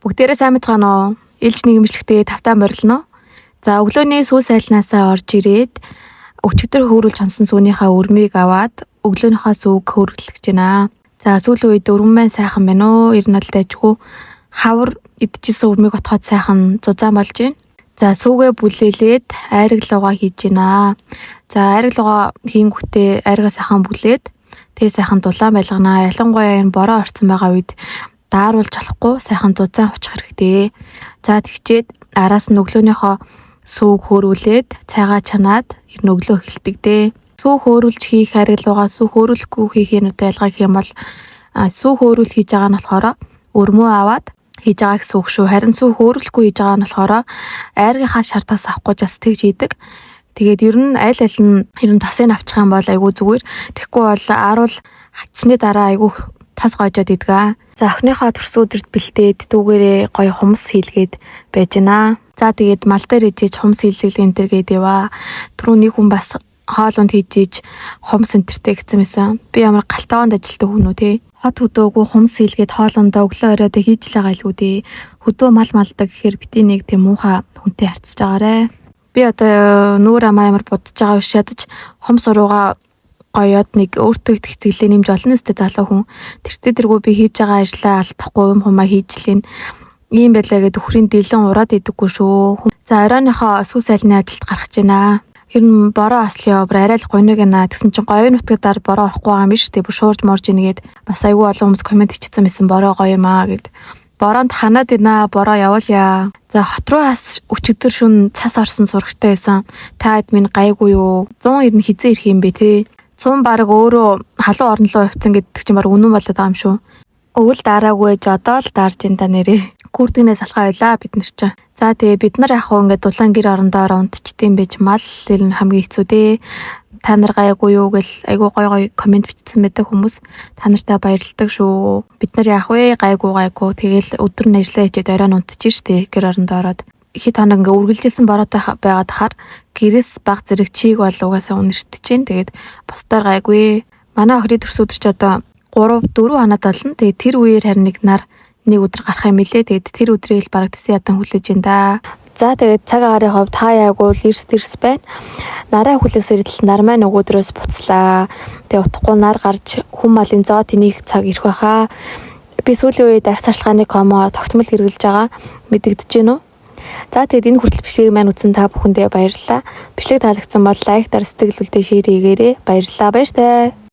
Бүгдээрээ сайн мэцгаана уу? Илж нийгэмшлэгтээ тавтаан борилно. За өглөөний сүүс айлнаасаа орж ирээд өчигдөр хөөрүүлж хонсон сүүнийхээ өрмийг аваад өглөөнийхөө сүүг хөөргөлж байна. За сүүлийн үед өрмөн маань сайхан байна уу? Ер нь л дайжгүй хавар идчихсэн өрмийг отоход сайхан зузаан болж байна. За сүүгээ бүлээлээд айраг лугаа хийж байна. За айраг лугаа хийнгүүтээ айргаа сайхан бүлээд тэгээ сайхан дулаан байлгана. Ялангуяа энэ бороо орцсон байгаа үед дааруулж болохгүй сайхан зузаан очих хэрэгтэй. За тэгчээд араас нь өглөөнийхөө сүүг хөөрүүлээд цайгаа чанаад ер нь өглөө эхэлдэг дээ. Сүү хөөрүүлж хийх арилуугаа сүү хөөрүүлэхгүй хийхээ нүдэ ялгаа гэх юм бол сүү хөөрүүл хийж байгаа нь болохоор өрмөө аваад хийж байгаа гэсэн үг шүү. Харин сүү хөөрүүлэхгүй хийж байгаа нь болохоор айргийнхаа шартаас авахгүй бас тэгж хийдэг. Тэгээд ер нь аль нь ер нь тасыг авчих юм бол айгүй зүгээр. Тэгэхгүй бол аруул хатсны дараа айгүй тас гоожод идэгэ. За охиныхоо төрсөн өдөрт бэлтээд дүүгээрээ гоё хумс хийлгээд байж гэнэ. За тэгээд мал дээр ижиж хумс хийлгээл энэ төр гээд яваа. Түрүү нэг хүн бас хоолунд хийж хумс энтертэй гэсэн байсан. Би ямар галтаанд ажилтдаг хүн үү те. Хот хөдөөгүй хумс хийлгээд хоолундоо өглөө оройд хийж л байгаа илүү дээ. Хөдөө мал малдаг гэхээр бити нэг тийм муухай хүнтэй харцж байгаарэ. Би одоо нүүр амаа ямар будаж байгаа биш ядаж хумс урууга гоёод нэг өөртөө их зэглээ нэмж олон өстэй залуу хүн. Тэртээ тэргүй би хийж байгаа ажлаа алдахгүй юм хумаа хийж лин. Ийм байлаа гэд өхрийн дэлэн ураад идэггүй шүү. За оройныхоо сүс айлны ажилд гарах гэж байна. Ер нь бороо ослын обр арай л гониг гэнэ. Тэгсэн чинь гоё нутгадаар бороо орохгүй байгаа юм биш үү? Шуурж морж ингээд бас айгүй олон хүмүүс комент бичсэн байсан бороо гоё юм аа гэд. Бороонд ханаад байна. Бороо явуулъя. За хот руу хас өчигдөр шүн цас орсон сурагтай байсан. Та хэд минь гайгүй юу? 190 хизээ ирэх юм бэ те. 100 баг өөрөө халуун орн руу явцсан гэдэг чинь баг үнэн болоод байгаа юм шүү. Өвөл дараагүй ээж одоо л даарж ин та нэрээ. Гүрдгнээс алхаа байлаа бид нар чинь. За тэгээ бид нар яг хөө ингээд дулаан гэр орондоо унтчихдээ юм байж мал л хамгийн хэцүү дээ. Та нар гайгүй юу гэл айгуу гой комент бичсэн байдаг хүмүүс. Та нартай баярлалдаг шүү. Бид нар яах вэ? Гайгүй. Тэгэл өдөр нь ажиллаа хийгээд оройн унтчих штэ гэр орондоо ороод. Ихэд хоног ингээ үргэлжилсэн бороотой байгаад хахаар гэрээс баг зэрэг чийг бол угаасаа үнэртэж जैन. Тэгээд бусдаар гайгүй. Манай охины төрс өдөр ч одоо 3-4 хоноод болно. Тэгээд тэр үеэр харин нэг өдөр гарах юм билээ. Тэгээд тэр өдрийг л баг тэсээ ядан хүлээж ин да. За тэгээд цаг агарын хувьд хаяагуул эрс байна. Нараа хүлээсээр л нар маань өгөөдрөөс буцлаа. Тэгээд утгагүй нар гарч хүм малын зоо тэнийг цаг ирэх байхаа. Би сүүлийн үед арьс арчилгааны комо тогтмол хэрэгжилж байгаа мэдэгдэж гэнэ үү? За тэгээд энэ хүртэл бичлэгийг маань үзсэн та бүхэндээ баярлалаа. Бичлэг таалагдсан бол лайк, дараа сэтгэл үлдээ шеэр хийгээрэй. Баярлалаа. Баяртай.